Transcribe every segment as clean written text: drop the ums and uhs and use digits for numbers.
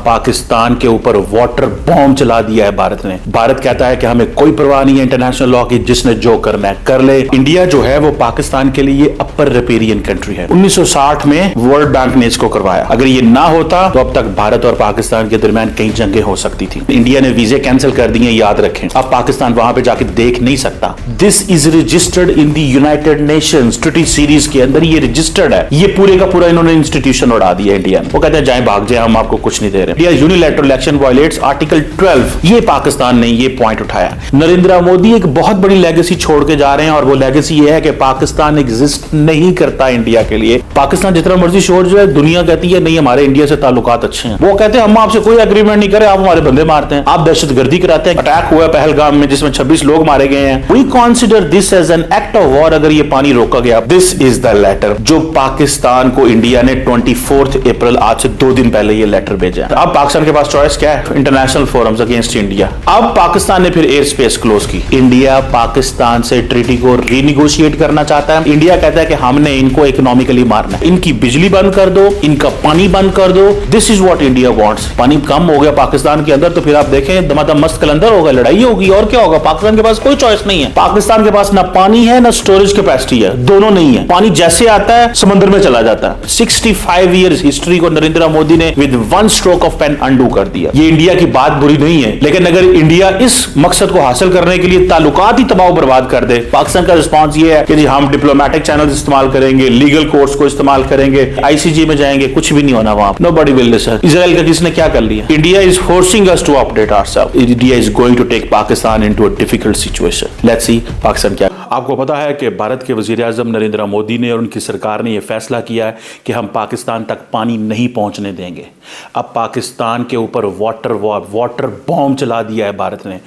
पाकिस्तान के ऊपर water bomb चला दिया है भारत ने। भारत कहता है कि हमें कोई परवाह नहीं है इंटरनेशनल लॉ की, जिसने जो करना है कर ले। इंडिया जो है वो पाकिस्तान के लिए अपर रिपेरियन कंट्री है। 1960 में वर्ल्ड बैंक ने इसको करवाया। अगर ये ना होता तो अब तक भारत और पाकिस्तान के दरमियान कई जंगें हो सकती थी। इंडिया ने वीजे कैंसिल कर दिए, याद रखें। अब पाकिस्तान वहां पे जाके देख नहीं सकता। This is registered in the United Nations treaty series के अंदर, ये रजिस्टर्ड है। ये पूरे का पूरा इन्होंने इंस्टीट्यूशन उड़ा दिया इंडिया में। वो कहते हैं जाए भाग जाए, हम आपको कुछ नहीं दे रहे। India unilateral action violets article 12। ये पाकिस्तान ने ये पॉइंट उठाया। नरेंद्र मोदी एक बहुत बड़ी लेगेसी छोड़ के जा रहे हैं और वो लेगेसी ये है कि पाकिस्तान एग्जिस्ट नहीं करता इंडिया के लिए। पाकिस्तान जितना मर्जी शोर जो है, दुनिया कहती है नहीं हमारे इंडिया से ताल्लुकात अच्छे हैं। वो कहते हैं हम आपसे कोई एग्रीमेंट नहीं करे, आप हमारे बंदे मारते हैं, आप दहशतगर्दी कराते हैं। अटैक हुआ पहलगाम में जिसमें 26 लोग मारे गए हैं। We consider this as an act of war. अगर ये पानी रोका गया, दिस इज द लेटर जो पाकिस्तान को इंडिया ने 24 अप्रैल आज से 2 दिन पहले ये लेटर भेजा। अब पाकिस्तान के पास चॉइस क्या है? International forums against India. अब पाकिस्तान ने फिर एयर स्पेस क्लोज की। इंडिया पाकिस्तान से ट्रीटी को रीनिगोशिएट करना चाहता है। इंडिया कहता है कि हमने इनको इकोनॉमिकली मारना है, इनकी बिजली बंद कर दो, इनका पानी बंद कर दो। This is what India wants. पानी कम हो गया पाकिस्तान के अंदर तो फिर आप देखें दमादम मस्त कलंदर होगा, लड़ाई होगी और क्या होगा। पाकिस्तान के पास कोई चॉइस नहीं है। पाकिस्तान के पास ना पानी है ना स्टोरेज कैपेसिटी है, दोनों नहीं है। पानी जैसे आता है समंदर में चला जाता है। 65 इयर्स हिस्ट्री को नरेंद्र मोदी ने with one stroke of pen undo कर दिया। ये इंडिया की बात बुरी नहीं है, लेकिन अगर इंडिया इस मकसद को हासिल करने के लिए ताल्लुकात ही तबाह बर्बाद कर दे, पाकिस्तान का रिस्पॉन्स ये है कि जी हम डिप्लोमेटिक चैनल इस्तेमाल करेंगे, लीगल कोर्ट्स को इस्तेमाल करेंगे, आईसीजे में जाएंगे, कुछ भी नहीं होना वहां। Nobody will listen. इजराइल का किसने क्या कर लिया? India is forcing us to update ourselves. India is going to take Pakistan into a difficult situation. Let's see Pakistan क्या। आपको पता है कि भारत के वजीर आजम नरेंद्र मोदी ने और उनकी सरकार ने यह फैसला किया है कि हम पाकिस्तान तक पानी नहीं पहुंचने देंगे। अब पाकिस्तान के ऊपर वाटर बॉम्ब चला दिया है भारत ने।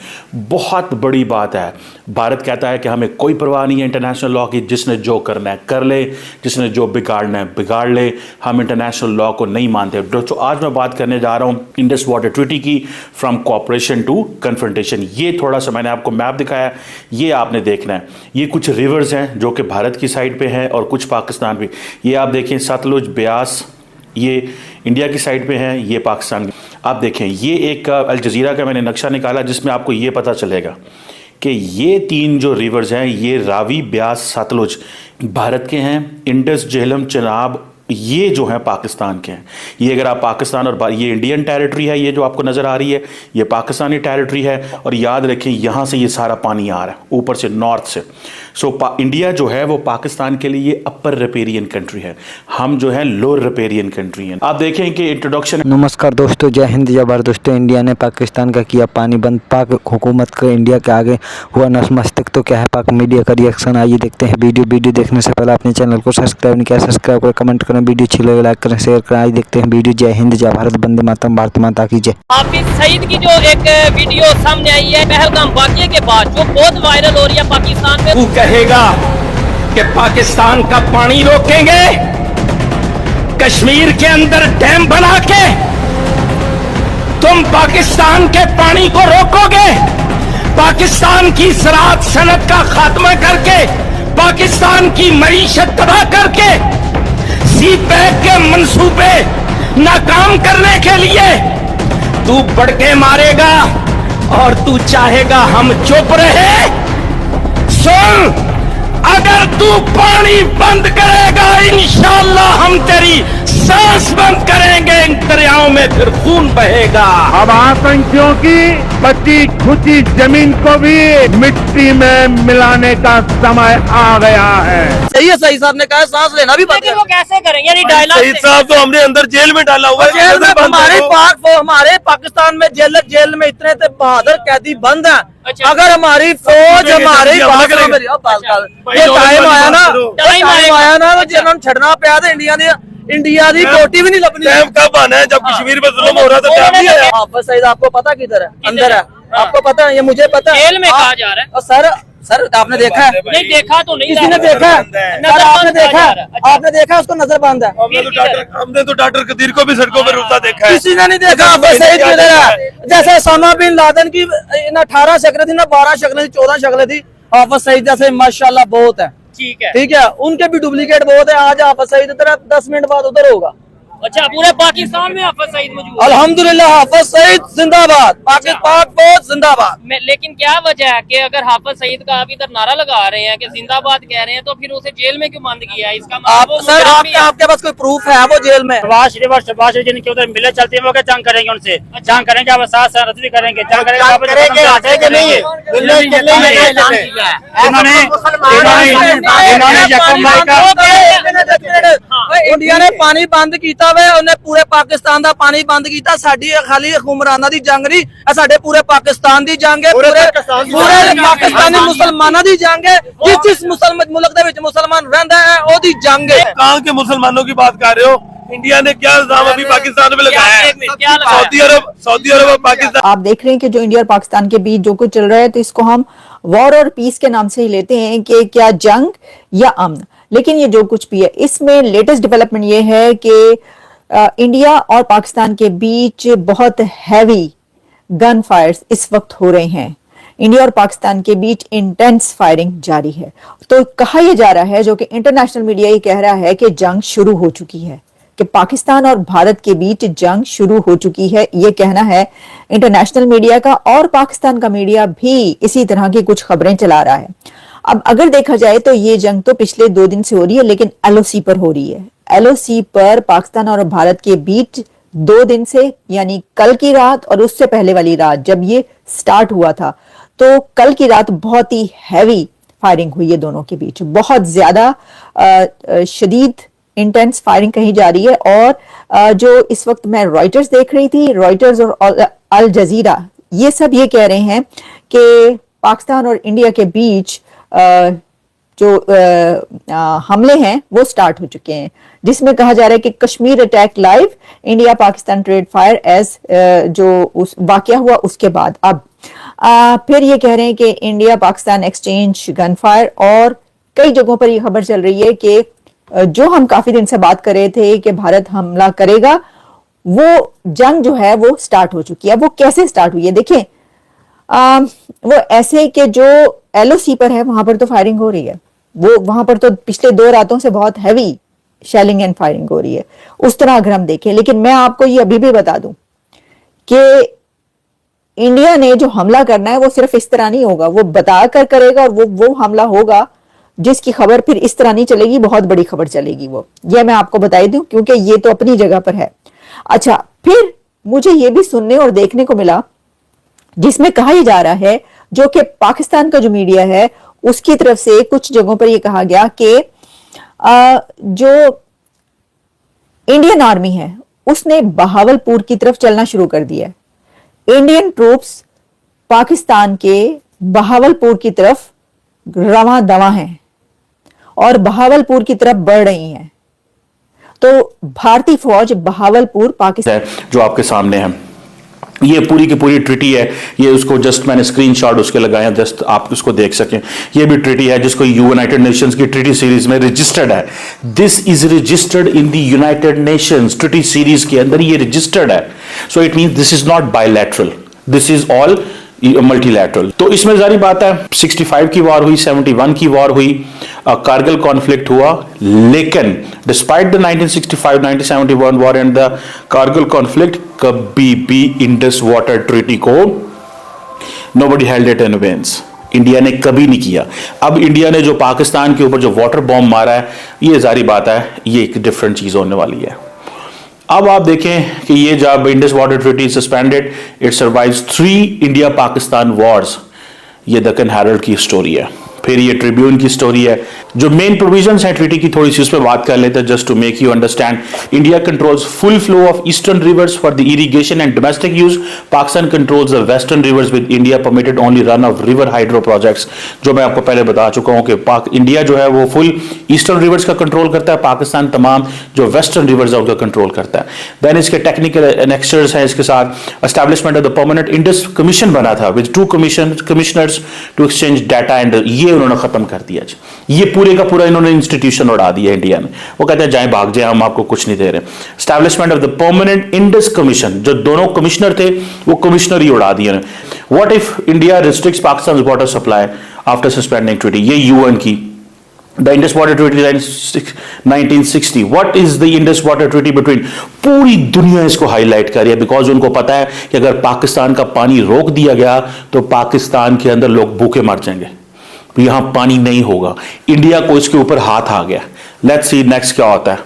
बहुत बड़ी बात है। भारत कहता है कि हमें कोई परवाह नहीं है इंटरनेशनल लॉ की, जिसने जो करना है कर ले, जिसने जो बिगाड़ना है बिगाड़ ले। हम इंटरनेशनल लॉ को नहीं मानते। दोस्तों आज मैं बात करने जा रहा हूं इंडस वाटर ट्रीटी की, फ्रॉम कोऑपरेशन टू कन्फ्रंटेशन। ये थोड़ा सा मैंने आपको मैप दिखाया, ये आपने देखना है। ये कुछ रिवर्स हैं जो कि भारत की साइड पे हैं और कुछ पाकिस्तान पे। ये आप देखें सतलुज, ब्यास, ये इंडिया की साइड पे हैं, ये पाकिस्तान। आप देखें ये एक अल जजीरा का मैंने नक्शा निकाला जिसमें आपको ये पता चलेगा कि ये 3 जो रिवर्स हैं, ये रावी, ब्यास, सतलुज भारत के हैं। इंडस, झेलम, चनाब ये जो है पाकिस्तान के हैं। ये अगर आप पाकिस्तान और ये इंडियन टेरिटरी है, ये जो आपको नजर आ रही है ये पाकिस्तानी टेरिटरी है। और याद रखें यहां से ये सारा पानी आ रहा है ऊपर से, नॉर्थ से। सो इंडिया जो है वो पाकिस्तान के लिए अपर रिपेरियन कंट्री है, हम जो है लोअर रिपेरियन कंट्री हैं। आप देखें कि इंट्रोडक्शन। नमस्कार दोस्तों, जय हिंद जय भारत। दोस्तों इंडिया ने पाकिस्तान का किया पानी बंद। पाक हुकूमत का इंडिया के आगे हुआ नतमस्तक। तो क्या है पाक मीडिया का रिएक्शन, आइए देखते हैं। वीडियो देखने से पहले अपने चैनल को सब्सक्राइब नहीं किया, सब्सक्राइब करें, कमेंट करें, वीडियो अच्छी लगे लाइक करें, शेयर करें। आइए देखते हैं वीडियो। जय हिंद जय भारत, वंदे मातरम, भारत माता की जय। हाफिज सईद की जो एक वीडियो सामने आई है पहलगाम वाक़ये के बाद, जो बहुत वायरल हो रही है पाकिस्तान में। तू कहेगा कि पाकिस्तान का पानी रोकेंगे, कश्मीर के अंदर डैम बना के तुम पाकिस्तान के पानी को रोकोगे, पाकिस्तान की ज़राअत सनत का खात्मा करके, पाकिस्तान की मईशत तबाह करके, सी पैक के मंसूबे नाकाम करने के लिए तू बढ़ के मारेगा और तू चाहेगा हम चुप रहे। सुन, अगर तू पानी बंद करेगा इंशाअल्लाह हम तेरी सांस बंद करेंगे, इन दरियाओं में फिर खून बहेगा। अब आतंकियों की बची खुची जमीन को भी मिट्टी में मिलाने का समय आ गया है। सही है, सही साहब ने कहा सांस लेना भी बंद लेकिन वो कैसे करेंगे? यानी डायलॉग शहीद साहब तो हमने अंदर जेल में डाला हुआ है। जेल में हमारे पाकिस्तान में जेल में इतने बहादुर कैदी बंद हैं। अच्छा। अगर हमारी फौज हमारी ये टाइम आया ना तो जिन्होंने छड़ना पाया था इंडिया की कोटी भी नहीं लपनी। टाइम कब आना है? जब कश्मीर में जुल्म हो रहा था टाइम नहीं आया। हाफिज सईद आपको पता किधर है? अंदर है। आपको पता है? ये मुझे पता है। जेल में कहा जा रहा है। और सर आपने देखा है? नहीं देखा तो नहीं, किसी ने देखा है? सर आपने देखा उसको नजर बंद है। हमने तो डॉक्टर कदीर को भी सड़कों पर रुकता देखा है। किसी ने नहीं देखा। जैसे ओसामा बिन लादेन की 18 शक्लें थी ना, 12 शक्लें थी, 14 शक्लें थी। हाफिज सईद जैसे माशाल्लाह बहुत है। ठीक है, ठीक है, उनके भी डुप्लीकेट बहुत है। आज हाफिज सईद 10 मिनट बाद उधर होगा, अच्छा, पूरे पाकिस्तान में हाफिज सईद मौजूद है। अल्हम्दुलिल्लाह हाफिज सईद जिंदाबाद, पाक फौज जिंदाबाद। लेकिन क्या वजह है कि अगर हाफिज सईद का आप इधर नारा लगा रहे हैं कि जिंदाबाद कह रहे हैं, तो फिर उसे जेल में क्यों बंद किया है? इसका आप मतलब सर आपके पास कोई प्रूफ है वो जेल में? शहबाज जिनके उधर मिले चलती है वो क्या जंग करेंगे उनसे? जंग करेंगे, अब साथ साथ रद्द भी करेंगे, जंग करेंगे, हटेंगे नहीं है। इंडिया ने पानी बंद किया वे, उन्हें पूरे पाकिस्तान का पानी बंद किया। साडी खाली हुक्मराना दी जंग नहीं, साडे पूरे पाकिस्तान दी जंग है, पूरे पाकिस्तानी मुसलमानों दी जंग है। जिस मुल्क दे विच मुसलमान रहंदा है ओदी जंग है। कहाँ के मुसलमानों की बात कर रहे हो? इंडिया ने क्या इल्जाम अभी पाकिस्तान में लगाया है? सऊदी अरब और पाकिस्तान। आप देख रहे हैं कि जो इंडिया और पाकिस्तान के बीच जो कुछ चल रहा है, तो इसको हम वॉर और पीस के नाम से ही लेते हैं कि क्या जंग या अमन। लेकिन ये जो कुछ भी है, इसमें लेटेस्ट डेवलपमेंट ये है कि इंडिया और पाकिस्तान के बीच बहुत हैवी गन फायर्स इस वक्त हो रहे हैं। इंडिया और पाकिस्तान के बीच इंटेंस फायरिंग जारी है। तो कहा यह जा रहा है, जो कि इंटरनेशनल मीडिया ये कह रहा है कि जंग शुरू हो चुकी है, कि पाकिस्तान और भारत के बीच जंग शुरू हो चुकी है। ये कहना है इंटरनेशनल मीडिया का, और पाकिस्तान का मीडिया भी इसी तरह की कुछ खबरें चला रहा है। अब अगर देखा जाए तो ये जंग तो पिछले 2 दिन से हो रही है, लेकिन एलओसी पर हो रही है। एलओसी पर पाकिस्तान और भारत के बीच 2 दिन से, यानी कल की रात और उससे पहले वाली रात जब ये स्टार्ट हुआ था, तो कल की रात बहुत ही हैवी फायरिंग हुई है दोनों के बीच। बहुत ज्यादा शदीद इंटेंस फायरिंग कही जा रही है। और जो इस वक्त मैं रॉयटर्स देख रही थी, रॉयटर्स और अल जजीरा, ये सब ये कह रहे हैं कि पाकिस्तान और इंडिया के बीच जो हमले हैं वो स्टार्ट हो चुके हैं, जिसमें कहा जा रहा है कि Kashmir attack live, India Pakistan trade fire as जो उस वाकया हुआ उसके बाद अब फिर ये कह रहे हैं कि India Pakistan exchange gun fire. और कई जगहों पर ये खबर चल रही है कि जो हम काफी दिन से बात कर रहे थे कि भारत हमला करेगा, वो जंग जो है वो स्टार्ट हो चुकी है। वो कैसे स्टार्ट हुई है देखें, वो ऐसे कि जो एलओसी पर है वहां पर तो फायरिंग हो रही है, वो वहां पर तो पिछले 2 रातों से बहुत हैवी शेलिंग एंड फायरिंग हो रही है। उस तरह अगर हम देखें, लेकिन मैं आपको ये अभी भी बता दूं कि इंडिया ने जो हमला करना है वो सिर्फ इस तरह नहीं होगा, वो बता कर करेगा, और वो हमला होगा जिसकी खबर फिर इस तरह नहीं चलेगी, बहुत बड़ी खबर चलेगी वो। ये मैं आपको बताई दूं क्योंकि ये तो अपनी जगह पर है। अच्छा, फिर मुझे ये भी सुनने और देखने को मिला जिसमें कहा यह जा रहा है, जो कि पाकिस्तान का जो मीडिया है उसकी तरफ से कुछ जगहों पर यह कहा गया कि जो इंडियन आर्मी है उसने बहावलपुर की तरफ चलना शुरू कर दिया है। इंडियन ट्रूप्स पाकिस्तान के बहावलपुर की तरफ रवां दवा हैं और बहावलपुर की तरफ बढ़ रही हैं। तो भारतीय फौज बहावलपुर पाकिस्तान जो आपके सामने है, ये पूरी की पूरी ट्रीटी है। ये उसको जस्ट मैंने स्क्रीनशॉट उसके लगाया, जस्ट आप उसको देख सकें। ये भी ट्रीटी है जिसको यूनाइटेड नेशंस की ट्रीटी सीरीज में रजिस्टर्ड है। This is registered in the United Nations treaty series के अंदर ये रजिस्टर्ड है। So it means this is not bilateral, this is all multilateral. तो इसमें जारी बात है 65 की वॉर हुई, 71 की वॉर हुई, कारगिल कॉन्फ्लिक्ट हुआ, लेकिन despite the 1965 1971 war and the Kargil conflict, कभी भी इंडस वाटर ट्रीटी को nobody held it in abeyance, India ने कभी नहीं किया। अब इंडिया ने जो पाकिस्तान के ऊपर जो वाटर बॉम्ब मारा है, ये जारी बात है ये एक डिफरेंट चीज होने वाली है। अब आप देखें कि ये जब Indus water treaty suspended, it survives 3 India Pakistan Wars. ये दक्कन हेरल्ड की स्टोरी है। फिर ये ट्रिब्यून की स्टोरी है। जो मेन प्रोविजंस हैं ट्रीटी की थोड़ी सी उस पर बात कर लेते हैं, just to make you understand. India controls full flow of eastern rivers for the irrigation and domestic use. Pakistan controls the western rivers with India permitted only run of river hydro projects. जो मैं आपको पहले बता चुका हूं कि India जो है वो फुल ईस्टर्न रिवर्स का कंट्रोल करता है, पाकिस्तान तमाम जो वेस्टर्न रिवर्स है उनका कंट्रोल करता है। देन इसके टेक्निकल एनेक्सर्स हैं इसके साथ। Establishment of the permanent Indus commission बना था with 2 commissioners to exchange data and ये उन्होंने खत्म कर दिया। ये पूरे का पूरा इन्होंने इंस्टीट्यूशन उड़ा दिया इंडिया में। वो कहते हैं जाएं भाग जाए, हम आपको कुछ नहीं दे रहे। Establishment of the permanent Indus commission, जो दोनों कमिश्नर थे वो कमिश्नर ही उड़ा दिए। What if India restricts Pakistan water supply after suspending treaty, ये यूएन की the Indus water treaty 1960. What is the Indus water treaty between? पूरी दुनिया इसको हाईलाइट कर रही है, बिकॉज उनको पता है कि अगर पाकिस्तान का पानी रोक दिया गया तो पाकिस्तान के अंदर लोग भूखे मर जाएंगे, तो यहां पानी नहीं होगा। इंडिया को इसके ऊपर हाथ आ गया। लेट्स सी नेक्स्ट क्या होता है।